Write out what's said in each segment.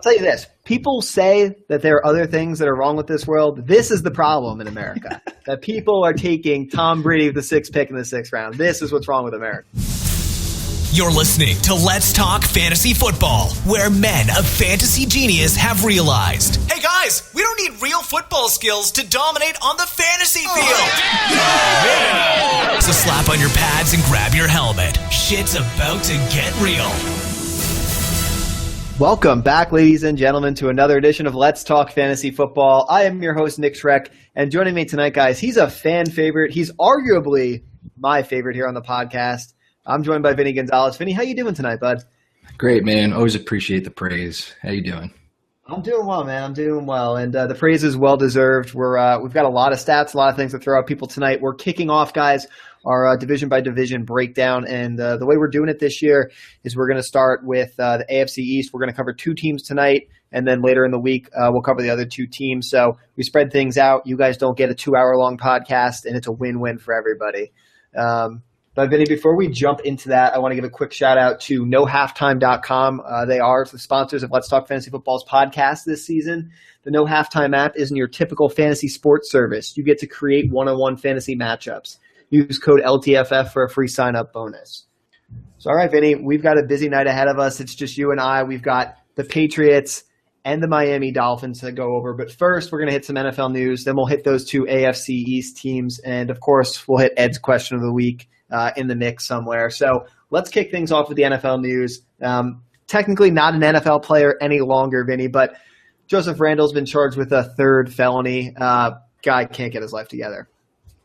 tell you this. People say that there are other things that are wrong with this world. This is the problem in America, that people are taking Tom Brady with the 6th pick in the 6th round. This is what's wrong with America. You're listening to Let's Talk Fantasy Football, where men of fantasy genius have realized, hey guys, we don't need real football skills to dominate on the fantasy field. Yeah. So slap on your pads and grab your helmet. Shit's about to get real. Welcome back, ladies and gentlemen, to another edition of Let's Talk Fantasy Football. I am your host, Nick Schreck, and joining me tonight, guys, he's a fan favorite. He's arguably my favorite here on the podcast. I'm joined by Vinny Gonzalez. Vinny, how you doing tonight, bud? Great, man. Always appreciate the praise. How you doing? I'm doing well, man. I'm doing well, and the praise is well-deserved. We've got a lot of stats, a lot of things to throw at people tonight. We're kicking off, guys, our division-by-division breakdown, and the way we're doing it this year is we're going to start with the AFC East. We're going to cover 2 teams tonight, and then later in the week, we'll cover the other 2 teams. So we spread things out. You guys don't get a 2-hour-long podcast, and it's a win-win for everybody. But, Vinny, before we jump into that, I want to give a quick shout-out to NoHalftime.com. They are the sponsors of Let's Talk Fantasy Football's podcast this season. The No Halftime app isn't your typical fantasy sports service. You get to create one-on-one fantasy matchups. Use code LTFF for a free sign-up bonus. So, all right, Vinny, we've got a busy night ahead of us. It's just you and I. We've got the Patriots and the Miami Dolphins to go over. But first, we're going to hit some NFL news. Then we'll hit those 2 AFC East teams. And, of course, we'll hit Ed's question of the week in the mix somewhere. So let's kick things off with the NFL news. Technically not an NFL player any longer, Vinny, but Joseph Randle's been charged with a 3rd felony. Guy can't get his life together.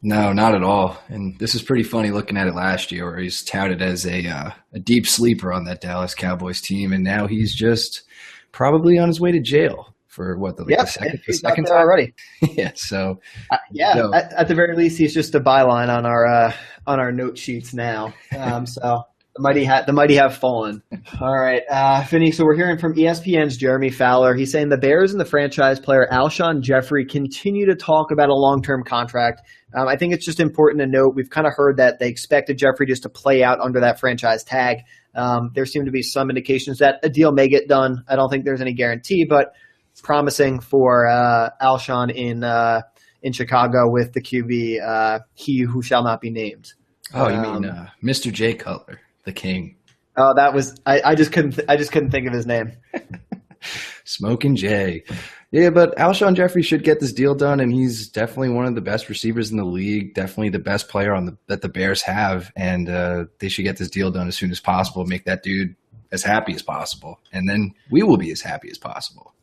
No, not at all. And this is pretty funny looking at it last year where he's touted as a deep sleeper on that Dallas Cowboys team, and now he's just probably on his way to jail for the second time already. Yeah, so at the very least, he's just a byline on our note sheets now. So the mighty have fallen. All right, Vinny. So we're hearing from ESPN's Jeremy Fowler. He's saying the Bears and the franchise player Alshon Jeffrey continue to talk about a long-term contract. I think it's just important to note we've kind of heard that they expected Jeffrey just to play out under that franchise tag. There seem to be some indications that a deal may get done. I don't think there's any guarantee, but promising for Alshon in Chicago with the QB, he who shall not be named. Oh, you mean Mr. Jay Cutler, the king? Oh, that was I just couldn't think of his name. Smoking Jay. Yeah, but Alshon Jeffrey should get this deal done, and he's definitely one of the best receivers in the league, definitely the best player that the Bears have, and they should get this deal done as soon as possible, make that dude as happy as possible, and then we will be as happy as possible.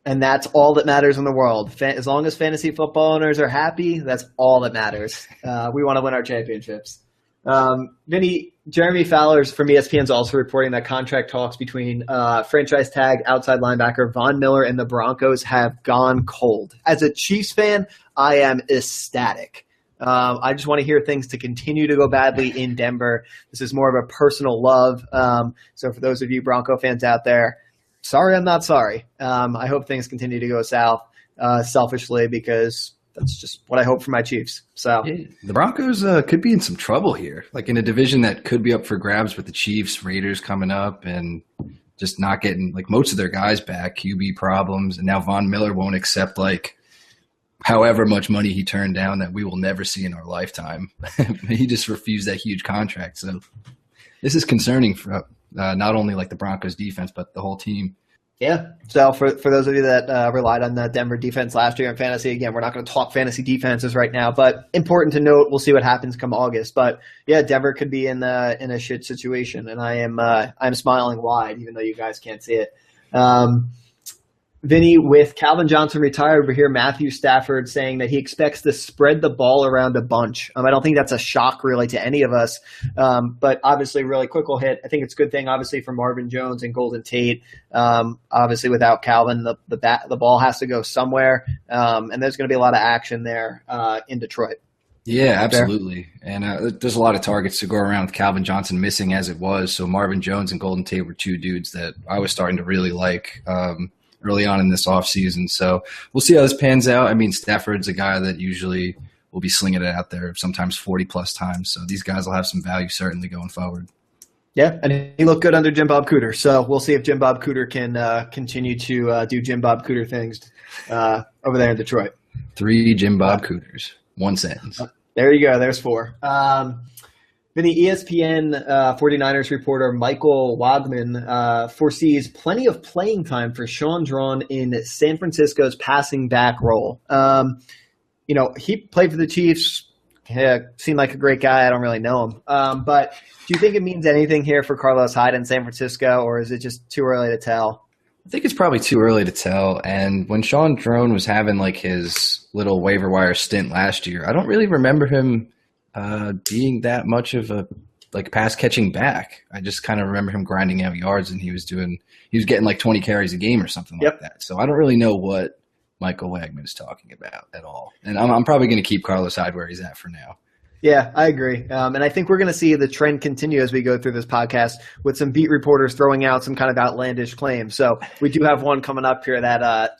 And that's all that matters in the world. As long as fantasy football owners are happy, that's all that matters. We want to win our championships. Vinny, Jeremy Fowler from ESPN is also reporting that contract talks between franchise tag outside linebacker Von Miller and the Broncos have gone cold. As a Chiefs fan, I am ecstatic. I just want to hear things to continue to go badly in Denver. This is more of a personal love. So for those of you Bronco fans out there, sorry, I'm not sorry. I hope things continue to go south selfishly because that's just what I hope for my Chiefs. So yeah, the Broncos could be in some trouble here, like in a division that could be up for grabs with the Chiefs, Raiders coming up, and just not getting like most of their guys back, QB problems, and now Von Miller won't accept like however much money he turned down that we will never see in our lifetime. He just refused that huge contract. So this is concerning for not only like the Broncos defense, but the whole team. Yeah. So for those of you that relied on the Denver defense last year in fantasy, again, we're not going to talk fantasy defenses right now, but important to note, we'll see what happens come August. But yeah, Denver could be in a shit situation, and I'm smiling wide, even though you guys can't see it. Vinny, with Calvin Johnson retired, we hear Matthew Stafford saying that he expects to spread the ball around a bunch. I don't think that's a shock really to any of us, but obviously really quick will hit. I think it's a good thing obviously for Marvin Jones and Golden Tate. Obviously without Calvin, the ball has to go somewhere, and there's going to be a lot of action there in Detroit. Yeah, absolutely. And there's a lot of targets to go around with Calvin Johnson missing as it was. So Marvin Jones and Golden Tate were 2 dudes that I was starting to really like early on in this offseason. So we'll see how this pans out. I mean, Stafford's a guy that usually will be slinging it out there sometimes 40-plus times. So these guys will have some value certainly going forward. Yeah, and he looked good under Jim Bob Cooter. So we'll see if Jim Bob Cooter can continue to do Jim Bob Cooter things over there in Detroit. 3 Jim Bob Cooters. 1 sentence. There you go. There's 4. Vinny, ESPN 49ers reporter Michael Wagman foresees plenty of playing time for Sean Drawn in San Francisco's passing back role. He played for the Chiefs. Seemed like a great guy. I don't really know him. But do you think it means anything here for Carlos Hyde in San Francisco, or is it just too early to tell? I think it's probably too early to tell. And when Sean Drone was having like his little waiver wire stint last year, I don't really remember him being that much of a pass catching back. I just kind of remember him grinding out yards, and he was getting like 20 carries a game or something like that. So I don't really know what Michael Wagman is talking about at all. And I'm probably going to keep Carlos Hyde where he's at for now. Yeah, I agree. And I think we're going to see the trend continue as we go through this podcast with some beat reporters throwing out some kind of outlandish claims. So we do have one coming up here that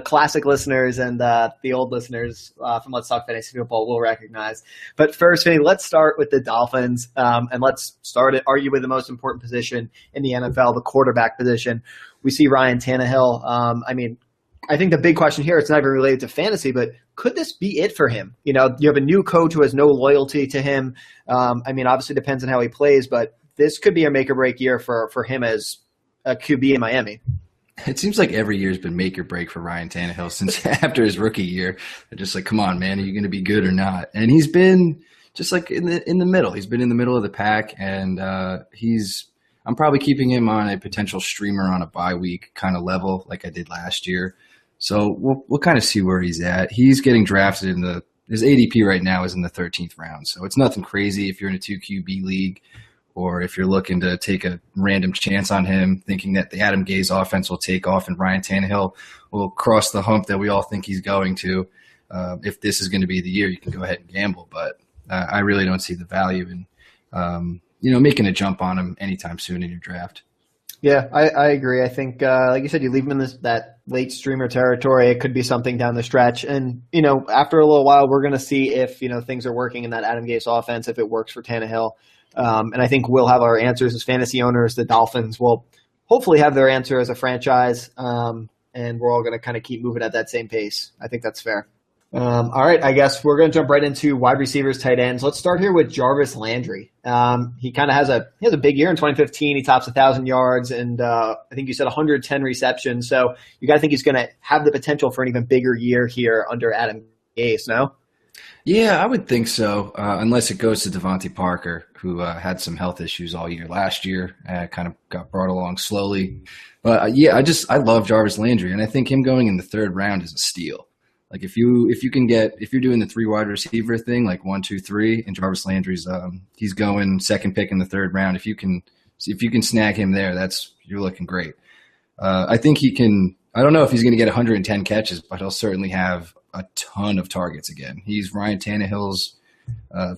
classic listeners and the old listeners from Let's Talk Fantasy Football will recognize. But first, Vinny, let's start with the Dolphins, and let's start at arguably the most important position in the NFL, the quarterback position. We see Ryan Tannehill. I think the big question here, it's not even related to fantasy, but could this be it for him? You have a new coach who has no loyalty to him. Obviously depends on how he plays, but this could be a make or break year for him as a QB in Miami. It seems like every year has been make or break for Ryan Tannehill since after his rookie year. They're just like, come on, man, are you going to be good or not? And he's been just like in the middle. He's been in the middle of the pack, and I'm probably keeping him on a potential streamer on a bye week kind of level like I did last year. So we'll kind of see where he's at. He's getting drafted his ADP right now is in the 13th round. So it's nothing crazy if you're in a 2 QB league, or if you're looking to take a random chance on him, thinking that the Adam Gase offense will take off and Ryan Tannehill will cross the hump that we all think he's going to. If this is going to be the year, you can go ahead and gamble. But I really don't see the value in making a jump on him anytime soon in your draft. Yeah, I agree. I think, like you said, you leave him in that late streamer territory. It could be something down the stretch. And, after a little while, we're going to see if, things are working in that Adam Gase offense, if it works for Tannehill. And I think we'll have our answers as fantasy owners. The Dolphins will hopefully have their answer as a franchise. And we're all going to kind of keep moving at that same pace. I think that's fair. All right, I guess we're going to jump right into wide receivers, tight ends. Let's start here with Jarvis Landry. He kind of has a big year in 2015. He tops 1,000 yards and I think you said 110 receptions. So you got to think he's going to have the potential for an even bigger year here under Adam Gase, no? Yeah, I would think so, unless it goes to Devontae Parker, who had some health issues all year last year, kind of got brought along slowly. But I love Jarvis Landry, and I think him going in the 3rd round is a steal. Like if you're doing the 3 wide receiver thing, like 1, 2, 3, and Jarvis Landry's he's going 2nd pick in the 3rd round. If you can snag him there, you're looking great. I think he can. I don't know if he's going to get 110 catches, but he'll certainly have a ton of targets again. He's Ryan Tannehill's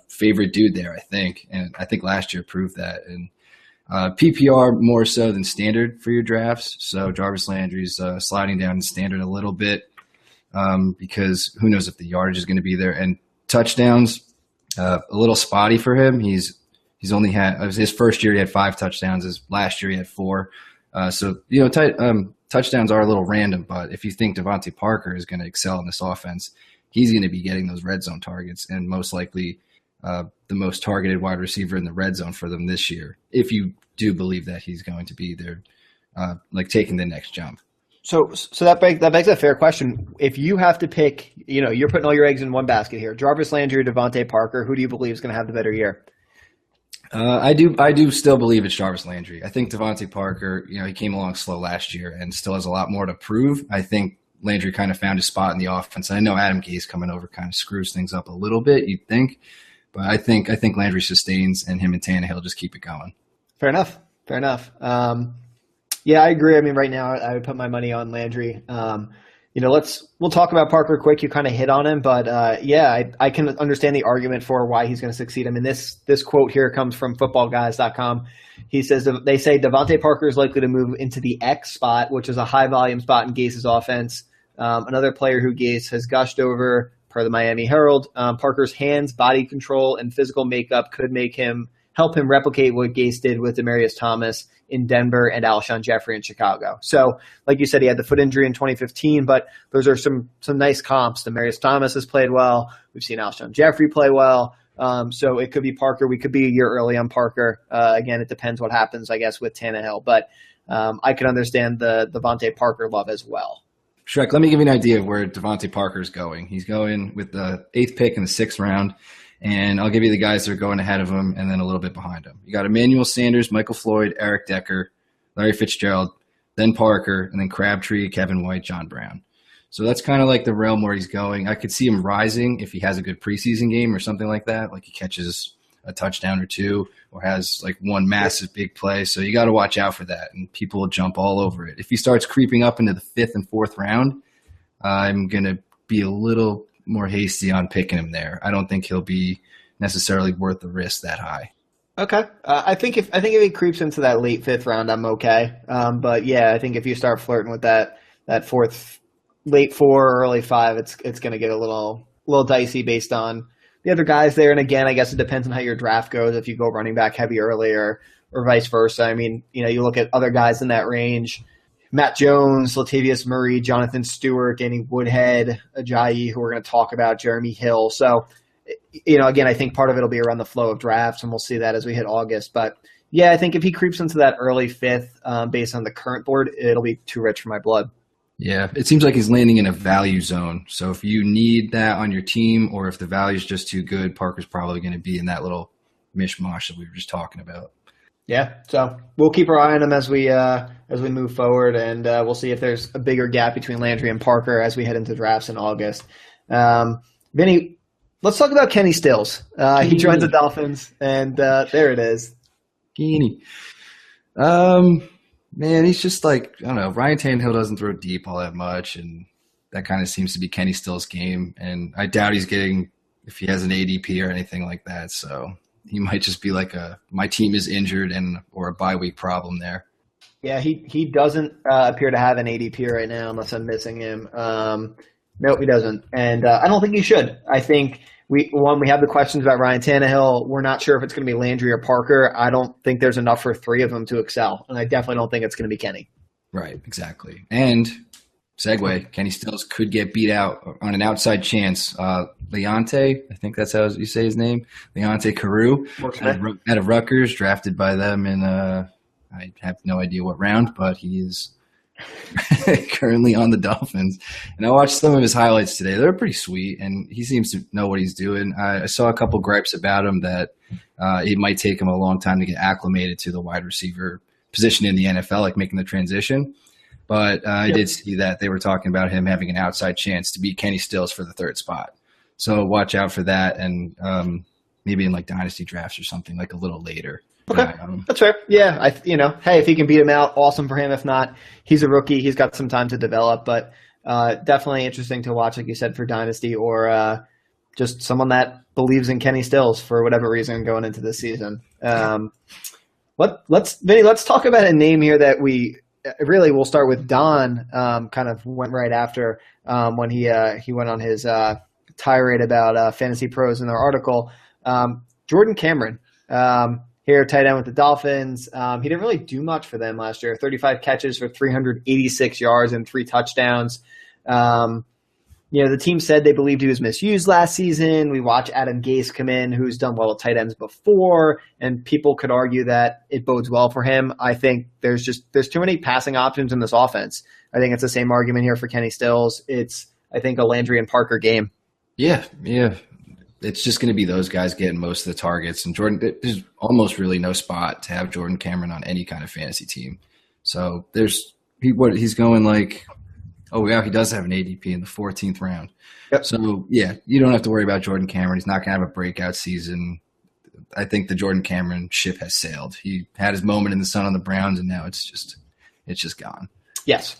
favorite dude there, I think, and I think last year proved that. And PPR more so than standard for your drafts. So Jarvis Landry's sliding down in standard a little bit. Because who knows if the yardage is going to be there, and touchdowns, a little spotty for him. He's only had his first year he had 5 touchdowns. His last year he had 4. Touchdowns are a little random, but if you think Devontae Parker is going to excel in this offense, he's going to be getting those red zone targets and most likely the most targeted wide receiver in the red zone for them this year. If you do believe that he's going to be there, taking the next jump. So that begs a fair question. If you have to pick, you're putting all your eggs in one basket here. Jarvis Landry or Devontae Parker, who do you believe is going to have the better year? I do still believe it's Jarvis Landry. I think Devontae Parker, he came along slow last year and still has a lot more to prove. I think Landry kind of found his spot in the offense. I know Adam Gase coming over kind of screws things up a little bit, you'd think. But I think Landry sustains, and him and Tannehill just keep it going. Fair enough. Yeah, I agree. Right now I would put my money on Landry. We'll talk about Parker quick. You kind of hit on him, but I can understand the argument for why he's going to succeed. This quote here comes from footballguys.com. He says, they say Devontae Parker is likely to move into the X spot, which is a high volume spot in Gase's offense. Another player who Gase has gushed over, per the Miami Herald, Parker's hands, body control, and physical makeup could make him help him replicate what Gase did with Demaryius Thomas in Denver and Alshon Jeffrey in Chicago. So, like you said, he had the foot injury in 2015, but those are some nice comps. Demaryius Thomas has played well. We've seen Alshon Jeffrey play well. So it could be Parker. We could be a year early on Parker. Again, it depends what happens, I guess, with Tannehill. But I can understand the Devontae Parker love as well. Schreck, let me give you an idea of where Devontae Parker is going. He's going with the 8th pick in the 6th round. And I'll give you the guys that are going ahead of him and then a little bit behind him. You got Emmanuel Sanders, Michael Floyd, Eric Decker, Larry Fitzgerald, then Parker, and then Crabtree, Kevin White, John Brown. So that's kind of like the realm where he's going. I could see him rising if he has a good preseason game or something like that, like he catches a touchdown or two or has like one massive big play. So you got to watch out for that, and people will jump all over it. If he starts creeping up into the 5th and 4th round, I'm going to be a little more hasty on picking him there. I don't think he'll be necessarily worth the risk that high. Okay, I think if he creeps into that late 5th round, I'm okay. But yeah, I think if you start flirting with that 4th, late 4, early 5, it's going to get a little dicey based on the other guys there. And again, I guess it depends on how your draft goes. If you go running back heavy early or vice versa. I mean, you look at other guys in that range. Matt Jones, Latavius Murray, Jonathan Stewart, Danny Woodhead, Ajayi, who we're going to talk about, Jeremy Hill. So, again, I think part of it will be around the flow of drafts, and we'll see that as we hit August. But, yeah, I think if he creeps into that early 5th based on the current board, it'll be too rich for my blood. Yeah, it seems like he's landing in a value zone. So if you need that on your team or if the value is just too good, Parker's probably going to be in that little mishmash that we were just talking about. Yeah, so we'll keep our eye on him as we move forward, and we'll see if there's a bigger gap between Landry and Parker as we head into drafts in August. Vinny, let's talk about Kenny Stills. He joins the Dolphins, and there it is. Kenny. Man, he's just like, I don't know, Ryan Tannehill doesn't throw deep all that much, and that kind of seems to be Kenny Stills' game. And I doubt he's getting, if he has an ADP or anything like that, so he might just be like my team is injured or a bye week problem there. Yeah, he doesn't appear to have an ADP right now unless I'm missing him. Nope, he doesn't. And I don't think he should. I think we have the questions about Ryan Tannehill. We're not sure if it's going to be Landry or Parker. I don't think there's enough for 3 of them to excel. And I definitely don't think it's going to be Kenny. Right, exactly. And segue, Kenny Stills could get beat out on an outside chance. Leonte, I think that's how you say his name, Leonte Carew, out of Rutgers, drafted by them in I have no idea what round, but he is currently on the Dolphins. And I watched some of his highlights today. They're pretty sweet, and he seems to know what he's doing. I saw a couple gripes about him that it might take him a long time to get acclimated to the wide receiver position in the NFL, like making the transition. But I did see that they were talking about him having an outside chance to beat Kenny Stills for the 3rd spot. So watch out for that, and maybe in like dynasty drafts or something like a little later. Okay, that's fair. Yeah, hey, if he can beat him out, awesome for him. If not, he's a rookie. He's got some time to develop, but definitely interesting to watch, like you said, for dynasty or just someone that believes in Kenny Stills for whatever reason going into this season. Vinny, let's talk about a name here that we'll start with. Don kind of went right after when he went on his tirade about fantasy pros in their article. Jordan Cameron. Here, tight end with the Dolphins. He didn't really do much for them last year. 35 catches for 386 yards and 3 touchdowns. The team said they believed he was misused last season. We watch Adam Gase come in, who's done well with tight ends before, and people could argue that it bodes well for him. I think there's too many passing options in this offense. I think it's the same argument here for Kenny Stills. It's, I think, a Landry and Parker game. Yeah. It's just going to be those guys getting most of the targets. And Jordan, there's almost really no spot to have Jordan Cameron on any kind of fantasy team. So he's going like, oh, yeah, he does have an ADP in the 14th round. Yep. So, yeah, you don't have to worry about Jordan Cameron. He's not going to have a breakout season. I think the Jordan Cameron ship has sailed. He had his moment in the sun on the Browns, and now it's just gone. Yes.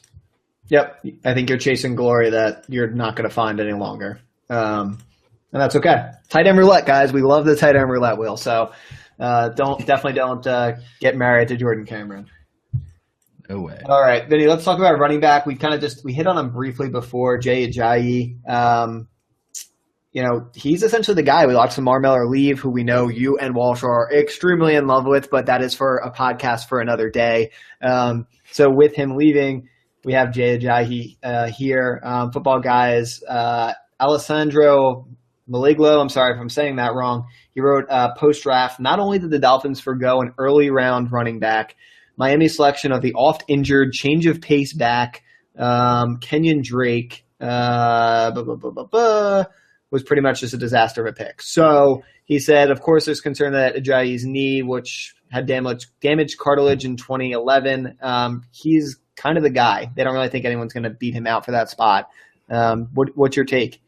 Yep. I think you're chasing glory that you're not going to find any longer. And that's okay. Tight end roulette, guys. We love the tight end roulette wheel. So definitely don't get married to Jordan Cameron. No way. All right, Vinny, let's talk about running back. We hit on him briefly before. Jay Ajayi. he's essentially the guy. We watched Lamar Miller leave, who we know you and Walsh are extremely in love with, but that is for a podcast for another day. So with him leaving, we have Jay Ajayi here. Football guys, Alessandro Maliglo, I'm sorry if I'm saying that wrong. He wrote post-draft, not only did the Dolphins forgo an early round running back, Miami's selection of the oft-injured change of pace back, Kenyon Drake, was pretty much just a disaster of a pick. So he said, of course, there's concern that Ajayi's knee, which had damaged cartilage in 2011, he's kind of the guy. They don't really think anyone's going to beat him out for that spot. What's your take?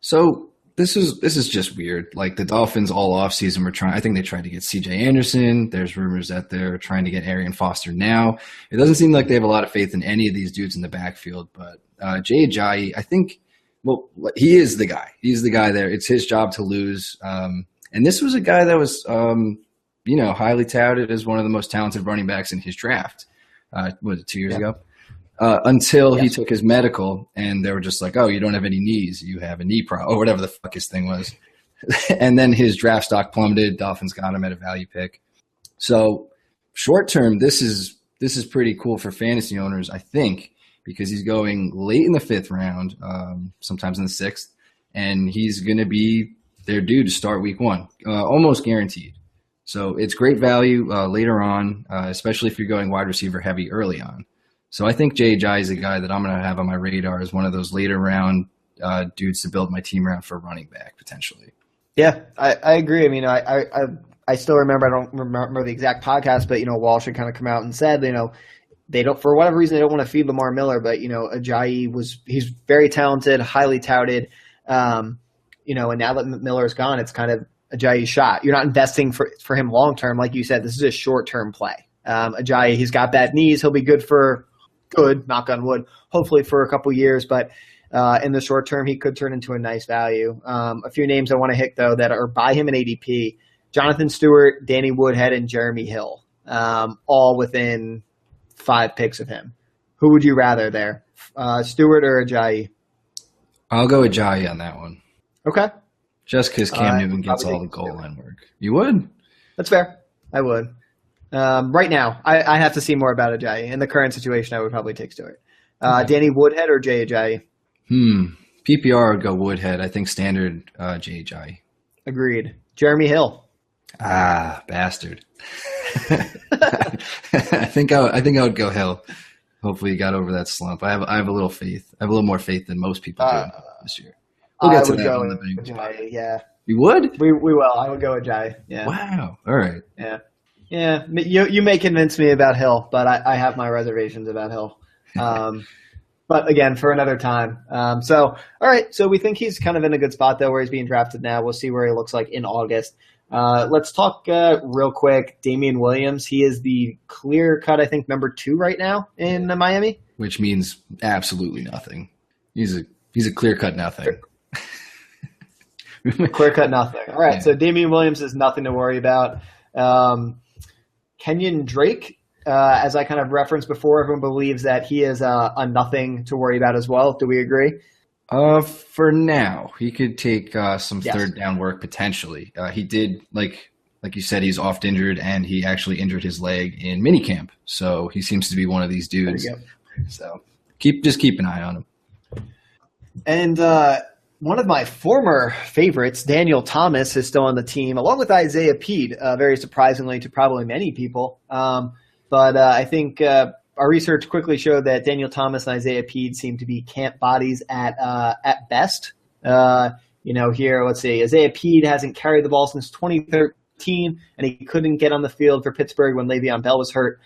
So this is just weird. Like the Dolphins all offseason were trying. I think they tried to get C.J. Anderson. There's rumors that they're trying to get Arian Foster now. It doesn't seem like they have a lot of faith in any of these dudes in the backfield. But Jay Ajayi, I think, well, he is the guy. He's the guy there. It's his job to lose. And this was a guy that was, highly touted as one of the most talented running backs in his draft. Was it 2 years ago? Until he took his medical, and they were just like, oh, you don't have any knees. You have a knee problem, or whatever the fuck his thing was. And then his draft stock plummeted. Dolphins got him at a value pick. So short term, this is pretty cool for fantasy owners, I think, because he's going late in the 5th round, sometimes in the 6th, and he's going to be their dude to start week 1, almost guaranteed. So it's great value later on, especially if you're going wide receiver heavy early on. So I think Jay Ajayi is a guy that I'm going to have on my radar as one of those later round dudes to build my team around for running back potentially. Yeah, I agree. I mean, I still remember, I don't remember the exact podcast, but, Walsh had kind of come out and said, they don't, for whatever reason, they don't want to feed Lamar Miller, but, Ajayi he's very talented, highly touted, and now that Miller's gone, it's kind of Ajayi's shot. You're not investing for him long-term. Like you said, this is a short-term play. Ajayi, he's got bad knees. He'll be good, knock on wood, hopefully for a couple years, but in the short term, he could turn into a nice value. A few names I want to hit, though, that are by him in ADP: Jonathan Stewart, Danny Woodhead, and Jeremy Hill, all within 5 picks of him. Who would you rather there, Stewart or Ajayi? I'll go Ajayi on that one. Okay. Just because Cam Newton gets all the goal line work. You would? That's fair. I would. Right now, I have to see more about Ajayi. In the current situation, I would probably take Stewart. Danny Woodhead or Jay Ajayi? PPR would go Woodhead. I think standard Jay Ajayi. Agreed. Jeremy Hill. Bastard. I think I would go Hill. Hopefully, he got over that slump. I have a little faith. I have a little more faith than most people do this year. We'll get to that on the Bengals. Ajayi, yeah. You would? We will. I would go Ajayi. Yeah. Wow. All right. Yeah. Yeah, you may convince me about Hill, but I have my reservations about Hill. But again, for another time. All right. So we think he's kind of in a good spot, though, where he's being drafted now. We'll see where he looks like in August. Let's talk real quick. Damian Williams. He is the clear-cut, I think, number 2 right now in Miami. Which means absolutely nothing. He's a clear-cut nothing. Clear-cut nothing. All right. Yeah. So Damian Williams is nothing to worry about. Kenyon Drake, as I kind of referenced before, everyone believes that he is a nothing to worry about as well. Do we agree? For now, he could take some third down work potentially. He did, like you said, he's oft injured, and he actually injured his leg in minicamp. So he seems to be one of these dudes. So just keep an eye on him. And one of my former favorites, Daniel Thomas, is still on the team, along with Isaiah Pead, very surprisingly to probably many people. But I think our research quickly showed that Daniel Thomas and Isaiah Pead seem to be camp bodies at best. Here, let's see. Isaiah Pead hasn't carried the ball since 2013, and he couldn't get on the field for Pittsburgh when Le'Veon Bell was hurt.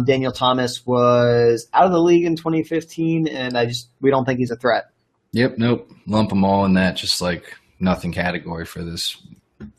Daniel Thomas was out of the league in 2015, and we don't think he's a threat. Yep, nope. Lump them all in that just like nothing category for this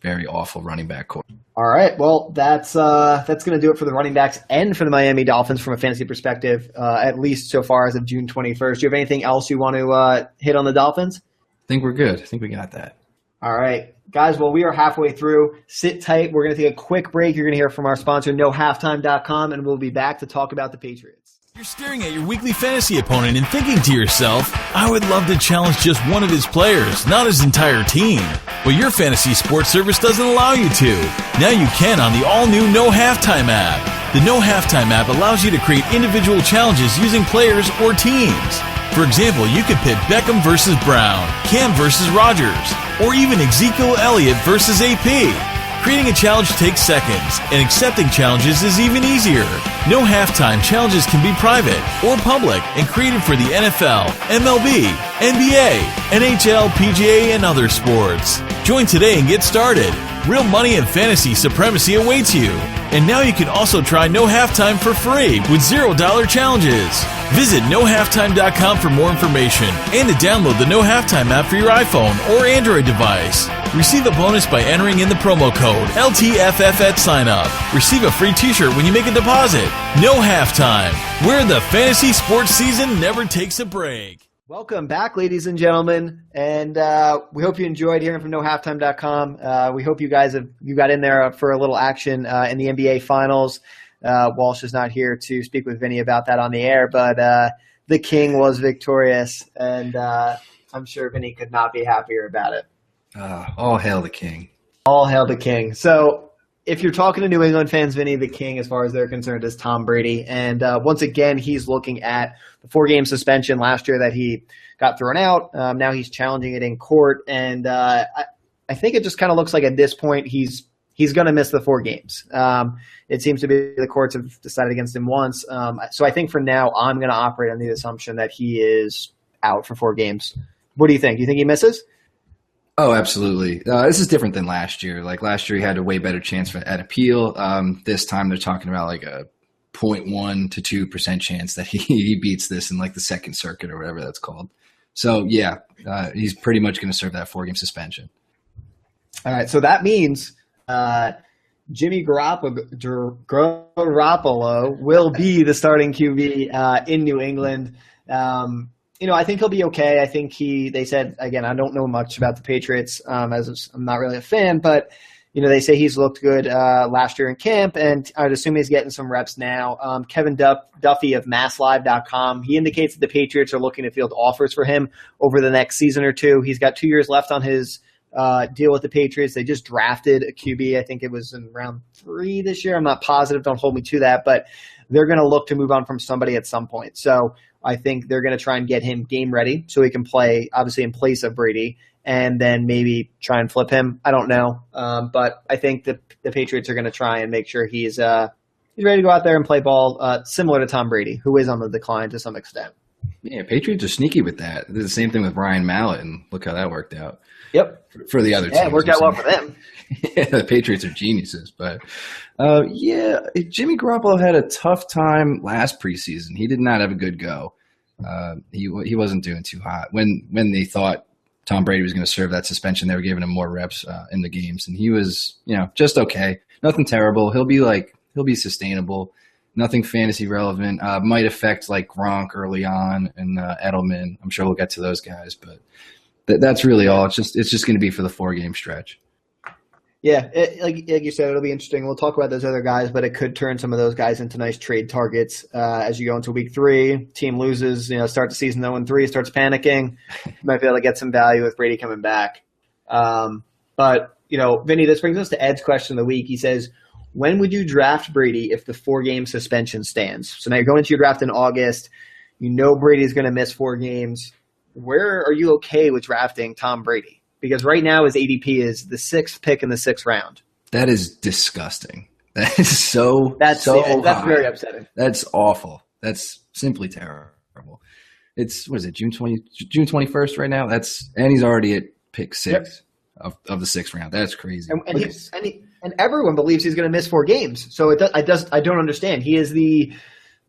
very awful running back core. All right, well, that's going to do it for the running backs and for the Miami Dolphins from a fantasy perspective, at least so far as of June 21st. Do you have anything else you want to hit on the Dolphins? I think we're good. I think we got that. All right, guys, well, we are halfway through. Sit tight. We're going to take a quick break. You're going to hear from our sponsor, NoHalftime.com, and we'll be back to talk about the Patriots. You're staring at your weekly fantasy opponent and thinking to yourself, I would love to challenge just one of his players, not his entire team. But your fantasy sports service doesn't allow you to. Now you can on the all-new No Halftime app. The No Halftime app allows you to create individual challenges using players or teams. For example, you could pit Beckham versus Brown, Cam versus Rodgers, or even Ezekiel Elliott versus AP. Creating a challenge takes seconds, and accepting challenges is even easier. No Halftime challenges can be private or public and created for the NFL, MLB, NBA, NHL, PGA, and other sports. Join today and get started. Real money and fantasy supremacy awaits you. And now you can also try No Halftime for free with $0 challenges. Visit nohalftime.com for more information and to download the No Halftime app for your iPhone or Android device. Receive a bonus by entering in the promo code LTFF at sign-up. Receive a free t-shirt when you make a deposit. No Halftime, where the fantasy sports season never takes a break. Welcome back, ladies and gentlemen, and we hope you enjoyed hearing from nohalftime.com. We hope you got in there for a little action in the NBA Finals. Walsh is not here to speak with Vinny about that on the air, but the King was victorious, and I'm sure Vinny could not be happier about it. All hail the King. All hail the King. So if you're talking to New England fans, Vinny, the King, as far as they're concerned, is Tom Brady. And once again, he's looking at the 4-game suspension last year that he got thrown out. Now he's challenging it in court. And I think it just kind of looks like at this point he's going to miss the 4 games. It seems to be the courts have decided against him once. So I think for now I'm going to operate on the assumption that he is out for 4 games. What do you think? Do you think he misses? Oh, absolutely. This is different than last year. Like last year, he had a way better chance at appeal. This time, they're talking about like a 0.1 to 2% chance that he beats this in like the Second Circuit or whatever that's called. So yeah, he's pretty much going to serve that 4-game suspension. All right, so that means Jimmy Garoppolo will be the starting QB in New England. I think he'll be okay. I think they said, again, I don't know much about the Patriots as I'm not really a fan, but, they say he's looked good last year in camp, and I'd assume he's getting some reps now. Kevin Duffy of MassLive.com, he indicates that the Patriots are looking to field offers for him over the next season or 2. He's got 2 years left on his deal with the Patriots. They just drafted a QB. I think it was in round 3 this year. I'm not positive. Don't hold me to that, but they're going to look to move on from somebody at some point. So I think they're going to try and get him game ready so he can play, obviously, in place of Brady, and then maybe try and flip him. I don't know. But I think the Patriots are going to try and make sure he's ready to go out there and play ball, similar to Tom Brady, who is on the decline to some extent. Yeah, Patriots are sneaky with that. They did the same thing with Ryan Mallett, and look how that worked out. Yep. For the other teams. Yeah, it worked out well for them. Yeah, the Patriots are geniuses. But, Jimmy Garoppolo had a tough time last preseason. He did not have a good go. He wasn't doing too hot. When they thought Tom Brady was going to serve that suspension, they were giving him more reps in the games. And he was, just okay. Nothing terrible. He'll be sustainable. Nothing fantasy relevant. Might affect like Gronk early on and Edelman. I'm sure we'll get to those guys, but that's really all. It's just going to be for the 4-game stretch. Yeah, like you said, it'll be interesting. We'll talk about those other guys, but it could turn some of those guys into nice trade targets as you go into week 3. Team loses, start the season 0-3, starts panicking. You might be able to get some value with Brady coming back. But Vinny, this brings us to Ed's question of the week. He says, when would you draft Brady if the 4-game suspension stands? So now you're going into your draft in August. Brady's going to miss 4 games. Where are you okay with drafting Tom Brady? Because right now his ADP is the 6th pick in the 6th round. That is disgusting. That is so that's high. Very upsetting. That's awful. That's simply terrible. It's June 21st right now. And he's already at pick 6 of the 6th round. That's crazy. And everyone believes he's going to miss 4 games. So I don't understand. He is the.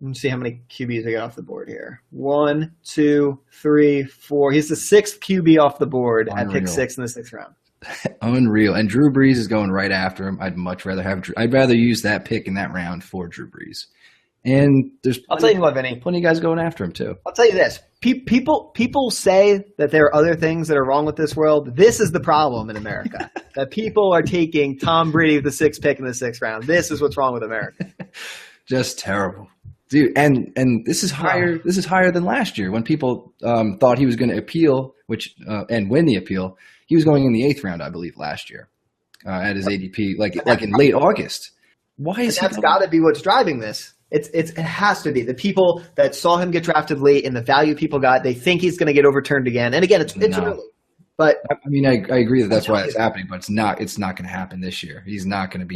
Let's see how many QBs I got off the board here. 1, 2, 3, 4. He's the 6th QB off the board at pick 6 in the 6th round. Unreal. And Drew Brees is going right after him. I'd rather use that pick in that round for Drew Brees. And I'll tell you what, Vinny. Plenty of guys going after him too. I'll tell you this. People say that there are other things that are wrong with this world. This is the problem in America. That people are taking Tom Brady with the 6th pick in the 6th round. This is what's wrong with America. Just terrible. Dude, and this is higher. This is higher than last year when people thought he was going to appeal, and win the appeal. He was going in the 8th round, I believe, last year at his ADP, like in late August. Why is that's got to be what's driving this? It has to be the people that saw him get drafted late and the value people got. They think he's going to get overturned again. And again, it's early. But I mean, I agree that's why it's happening, but it's not going to happen this year. He's not going to be.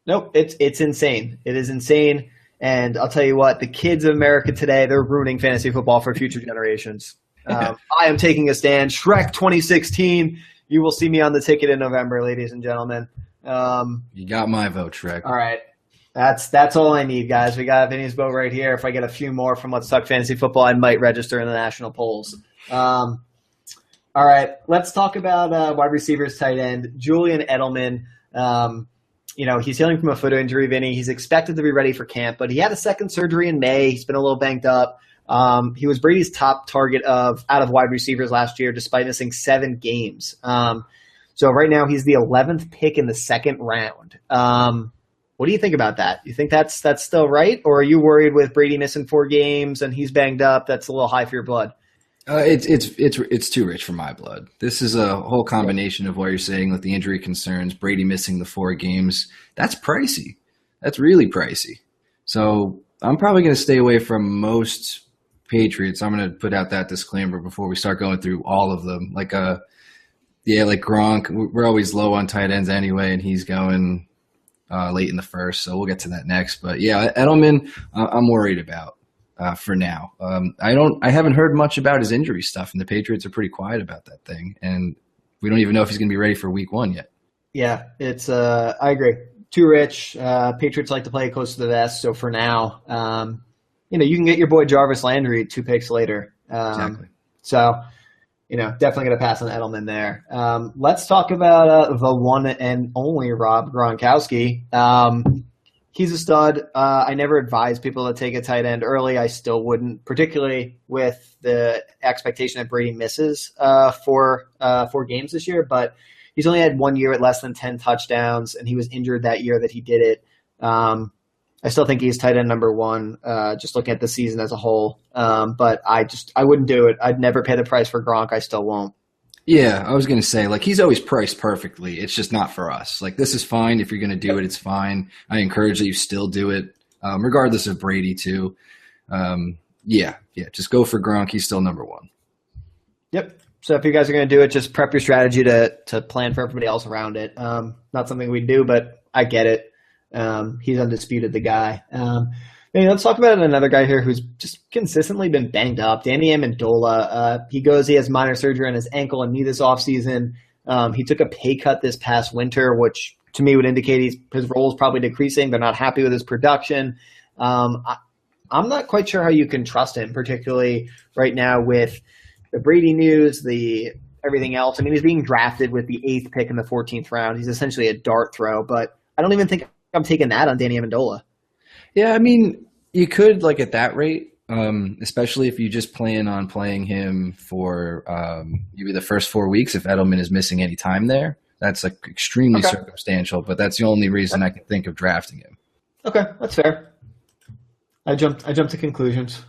Nope. It's insane. It is insane. And I'll tell you what, the kids of America today, they're ruining fantasy football for future generations. I am taking a stand. Schreck 2016. You will see me on the ticket in November, ladies and gentlemen. You got my vote, Schreck. All right. That's all I need, guys. We got Vinny's vote right here. If I get a few more from Let's Talk Fantasy Football, I might register in the national polls. All right. Let's talk about wide receivers, tight end. Julian Edelman. He's healing from a foot injury, Vinny. He's expected to be ready for camp, but he had a second surgery in May. He's been a little banged up. He was Brady's top target out of wide receivers last year, despite missing 7 games. So right now he's the 11th pick in the 2nd round. What do you think about that? You think that's still right, or are you worried with Brady missing 4 games and he's banged up? That's a little high for your blood. It's too rich for my blood. This is a whole combination of what you're saying with the injury concerns, Brady missing the 4 games. That's pricey. That's really pricey. So I'm probably going to stay away from most Patriots. I'm going to put out that disclaimer before we start going through all of them. Like Gronk, we're always low on tight ends anyway, and he's going late in the 1st. So we'll get to that next. But yeah, Edelman, I'm worried about. For now. I haven't heard much about his injury stuff, and the Patriots are pretty quiet about that thing, and we don't even know if he's going to be ready for week 1 yet. Yeah, it's I agree. Too rich. Patriots like to play close to the vest, so for now, you can get your boy Jarvis Landry 2 picks later. Exactly. So, definitely going to pass on Edelman there. Let's talk about the one and only Rob Gronkowski. He's a stud. I never advise people to take a tight end early. I still wouldn't, particularly with the expectation that Brady misses 4 games this year. But he's only had 1 year at less than 10 touchdowns, and he was injured that year that he did it. I still think he's tight end number 1, just looking at the season as a whole. But I wouldn't do it. I'd never pay the price for Gronk. I still won't. Yeah, I was going to say, he's always priced perfectly. It's just not for us. This is fine. If you're going to do it, it's fine. I encourage that you still do it, regardless of Brady, too. Just go for Gronk. He's still number 1. Yep. So if you guys are going to do it, just prep your strategy to plan for everybody else around it. Not something we do, but I get it. He's undisputed, the guy. Let's talk about another guy here who's just consistently been banged up. Danny Amendola. He has minor surgery on his ankle and knee this offseason. He took a pay cut this past winter, which to me would indicate his role is probably decreasing. They're not happy with his production. I'm not quite sure how you can trust him, particularly right now with the Brady news, everything else. I mean, he's being drafted with the 8th pick in the 14th round. He's essentially a dart throw, but I don't even think I'm taking that on Danny Amendola. Yeah, I mean, you could at that rate, especially if you just plan on playing him for maybe the first 4 weeks if Edelman is missing any time there. That's extremely circumstantial, but that's the only reason I can think of drafting him. Okay, that's fair. I jumped to conclusions.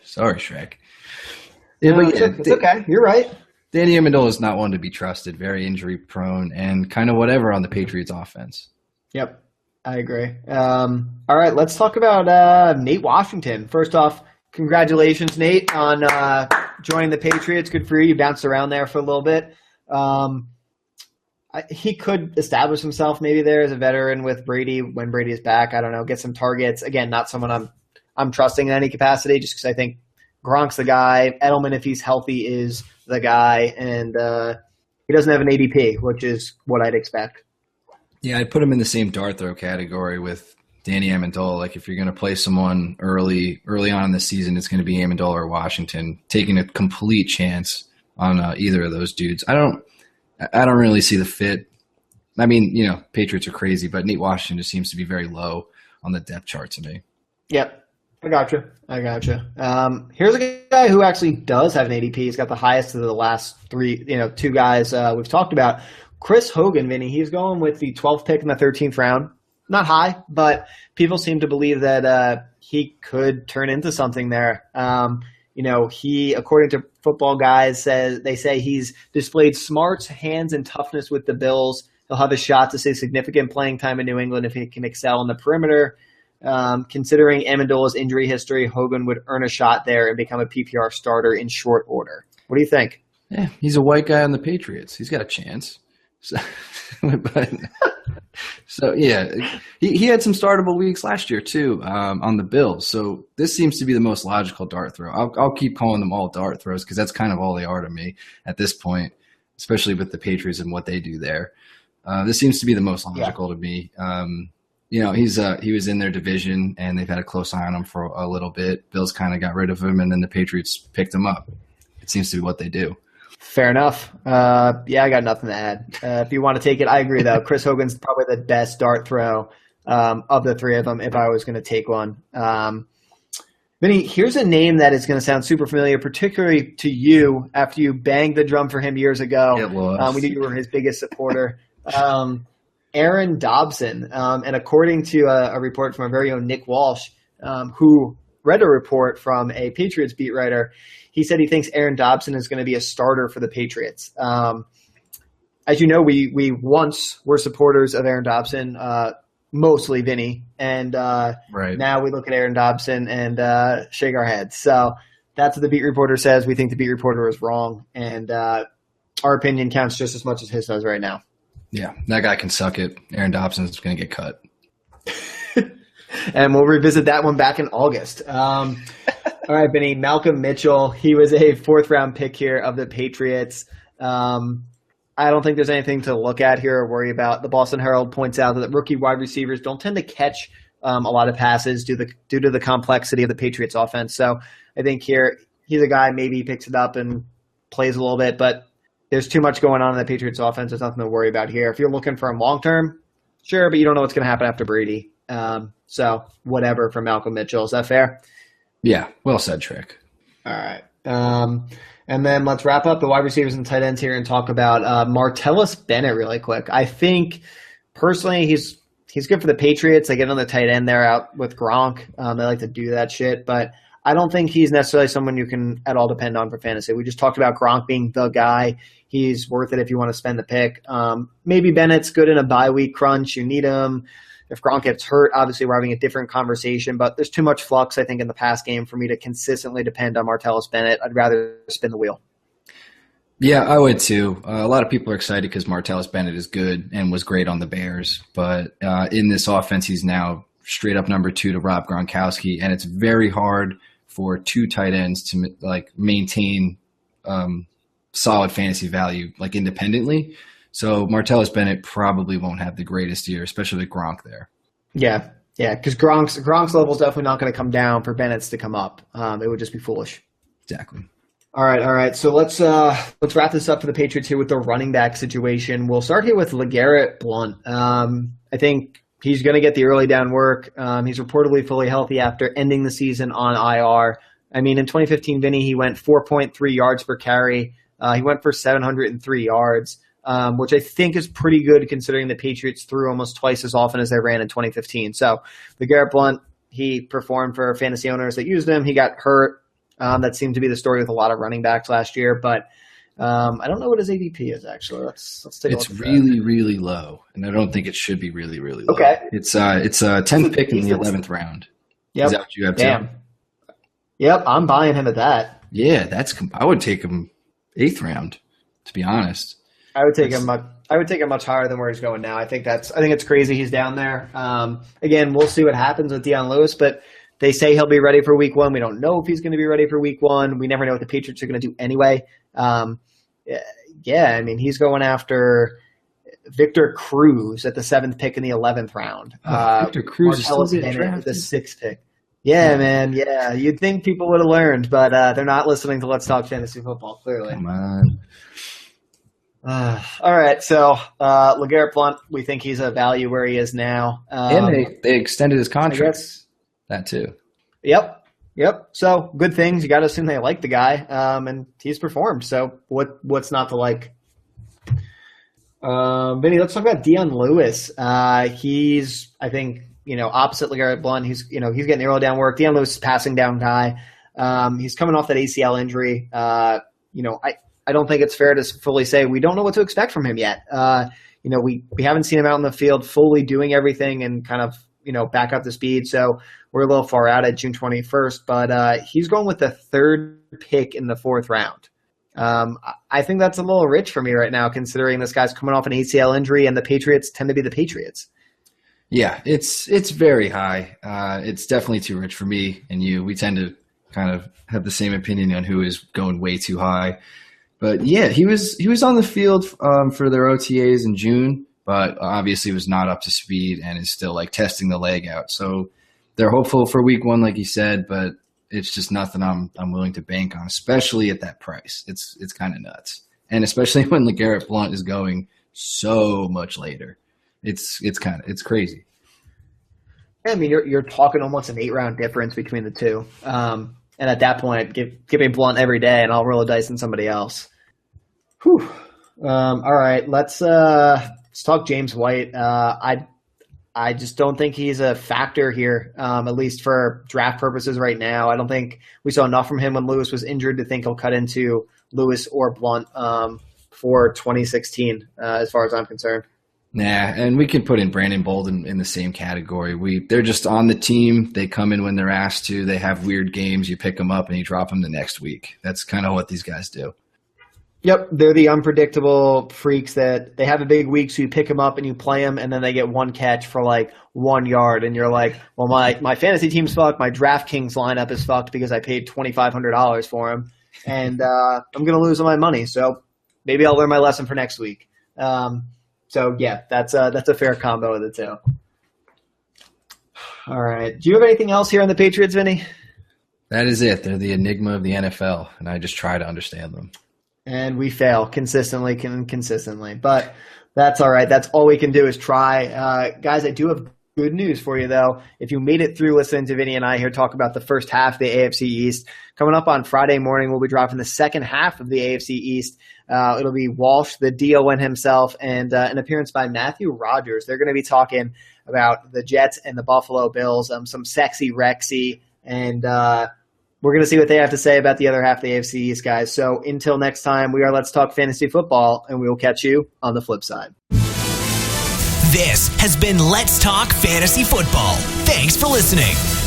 Sorry, Schreck. Yeah, but it's okay. You're right. Danny Amendola is not one to be trusted, very injury prone, and kind of whatever on the Patriots offense. Yep. I agree. All right, let's talk about Nate Washington. First off, congratulations, Nate, on joining the Patriots. Good for you. You bounced around there for a little bit. He could establish himself maybe there as a veteran with Brady when Brady is back. I don't know, get some targets. Again, not someone I'm trusting in any capacity just because I think Gronk's the guy. Edelman, if he's healthy, is the guy. And he doesn't have an ADP, which is what I'd expect. Yeah, I'd put him in the same dart throw category with Danny Amendola. If you're going to play someone early on in the season, it's going to be Amendola or Washington, taking a complete chance on either of those dudes. I don't really see the fit. I mean, Patriots are crazy, but Nate Washington just seems to be very low on the depth chart to me. Yep, I gotcha. Here's a guy who actually does have an ADP. He's got the highest of the last 2 guys we've talked about. Chris Hogan, Vinny, he's going with the 12th pick in the 13th round. not high, but people seem to believe that he could turn into something there. He, according to Football Guys, they say he's displayed smarts, hands, and toughness with the Bills. He'll have a shot to see significant playing time in New England if he can excel in the perimeter. Considering Amendola's injury history, Hogan would earn a shot there and become a PPR starter in short order. What do you think? Yeah, he's a white guy on the Patriots. He's got a chance. He had some startable weeks last year too on the Bills. So this seems to be the most logical dart throw. I'll keep calling them all dart throws because that's kind of all they are to me at this point, especially with the Patriots and what they do there. This seems to be the most logical to me. He was in their division and they've had a close eye on him for a little bit. Bills kind of got rid of him and then the Patriots picked him up. It seems to be what they do. Fair enough. I got nothing to add. If you want to take it, I agree, though. Chris Hogan's probably the best dart throw of the three of them if I was going to take one. Vinny, here's a name that is going to sound super familiar, particularly to you after you banged the drum for him years ago. It was. We knew you were his biggest supporter. Aaron Dobson. And according to a report from our very own Nick Walsh, who read a report from a Patriots beat writer, he said he thinks Aaron Dobson is going to be a starter for the Patriots. As you know, we once were supporters of Aaron Dobson, mostly Vinny, and now we look at Aaron Dobson and shake our heads. So that's what the beat reporter says. We think the beat reporter is wrong, and our opinion counts just as much as his does right now. Yeah, that guy can suck it. Aaron Dobson's going to get cut. And we'll revisit that one back in August. All right, Vinny, Malcolm Mitchell. He was a fourth-round pick here of the Patriots. I don't think there's anything to look at here or worry about. The Boston Herald points out that rookie wide receivers don't tend to catch a lot of passes due to the complexity of the Patriots offense. So I think here he's a guy, maybe he picks it up and plays a little bit, but there's too much going on in the Patriots offense. There's nothing to worry about here. If you're looking for him long-term, sure, but you don't know what's going to happen after Brady. So whatever for Malcolm Mitchell. Is that fair? Yeah, well said, Schreck. All right. And then let's wrap up the wide receivers and tight ends here and talk about Martellus Bennett really quick. I think personally he's good for the Patriots. They get on the tight end there out with Gronk. They like to do that shit, but I don't think he's necessarily someone you can at all depend on for fantasy. We just talked about Gronk being the guy. He's worth it if you want to spend the pick. Maybe Bennett's good in a bye week crunch. You need him. If Gronk gets hurt, obviously we're having a different conversation, but there's too much flux, I think, in the pass game for me to consistently depend on Martellus Bennett. I'd rather spin the wheel. Yeah, I would too. A lot of people are excited because Martellus Bennett is good and was great on the Bears, but in this offense, he's now straight up number 2 to Rob Gronkowski, and it's very hard for 2 tight ends to maintain solid fantasy value independently. So Martellus Bennett probably won't have the greatest year, especially with Gronk there. Yeah, because Gronk's level is definitely not going to come down for Bennett's to come up. It would just be foolish. Exactly. All right. So let's wrap this up for the Patriots here with the running back situation. We'll start here with LeGarrette Blount. I think he's going to get the early down work. He's reportedly fully healthy after ending the season on IR. I mean, in 2015, Vinny, he went 4.3 yards per carry. He went for 703 yards. Which I think is pretty good considering the Patriots threw almost twice as often as they ran in 2015. So LeGarrette Blount, he performed for fantasy owners that used him. He got hurt. That seemed to be the story with a lot of running backs last year. But I don't know what his ADP is, actually. Let's take a look. It's really, really low, and I don't think it should be really, really low. Okay. It's a 10th pick in the 11th round. Yep. Is that what you have Damn. too? Yep, I'm buying him at that. Yeah, I would take him 8th round, to be honest. I would take him much higher than where he's going now. I think it's crazy he's down there. Again, we'll see what happens with Deion Lewis, but they say he'll be ready for week 1. We don't know if he's going to be ready for week 1. We never know what the Patriots are going to do anyway. I mean, he's going after Victor Cruz at the 7th pick in the 11th round. Victor Cruz is still getting drafted. The 6th pick. Yeah, man. Yeah, you'd think people would have learned, but they're not listening to Let's Talk Fantasy Football, clearly. Come on. All right, so LeGarrette Blount, we think he's a value where he is now. And they extended his contract. That too. Yep. So good things. You got to assume they like the guy, and he's performed. So what's not to like? Vinny, let's talk about Dion Lewis. He's, I think, opposite LeGarrette Blount. He's getting the early down work. Dion Lewis is passing down guy. He's coming off that ACL injury. I don't think it's fair to fully say we don't know what to expect from him yet. We haven't seen him out in the field fully doing everything and kind of, back up to speed. So we're a little far out at June 21st, but he's going with the third pick in the fourth round. I think that's a little rich for me right now, considering this guy's coming off an ACL injury and the Patriots tend to be the Patriots. Yeah, it's very high. It's definitely too rich for me and you. We tend to kind of have the same opinion on who is going way too high. But yeah, he was on the field for their OTAs in June, but obviously was not up to speed and is still like testing the leg out. So they're hopeful for week 1, like you said, but it's just nothing I'm willing to bank on, especially at that price. It's kind of nuts, and especially when LeGarrette Blount is going so much later. It's crazy. I mean, you're talking almost an 8-round difference between the two. And at that point, give me Blount every day, and I'll roll a dice on somebody else. Whew. All right, let's talk James White. I just don't think he's a factor here, at least for draft purposes right now. I don't think we saw enough from him when Lewis was injured to think he'll cut into Lewis or Blount for 2016, as far as I'm concerned. Nah, and we can put in Brandon Bolden in the same category. They're just on the team. They come in when they're asked to. They have weird games. You pick them up and you drop them the next week. That's kind of what these guys do. Yep, they're the unpredictable freaks that they have a big week, so you pick them up and you play them, and then they get one catch for like 1 yard, and you're like, well, my fantasy team's fucked, my DraftKings lineup is fucked because I paid $2,500 for him, and I'm going to lose all my money, so maybe I'll learn my lesson for next week. So yeah, that's a fair combo of the two. All right, do you have anything else here on the Patriots, Vinny? That is it. They're the enigma of the NFL, and I just try to understand them. And we fail consistently, but that's all right. That's all we can do is try. Guys, I do have good news for you, though. If you made it through listening to Vinny and I here talk about the first half of the AFC East, coming up on Friday morning, we'll be dropping the second half of the AFC East. It'll be Walsh, the DON himself, and an appearance by Matthew Rogers. They're going to be talking about the Jets and the Buffalo Bills, some sexy Rexy, and we're going to see what they have to say about the other half of the AFC East, guys. So until next time, we are Let's Talk Fantasy Football, and we will catch you on the flip side. This has been Let's Talk Fantasy Football. Thanks for listening.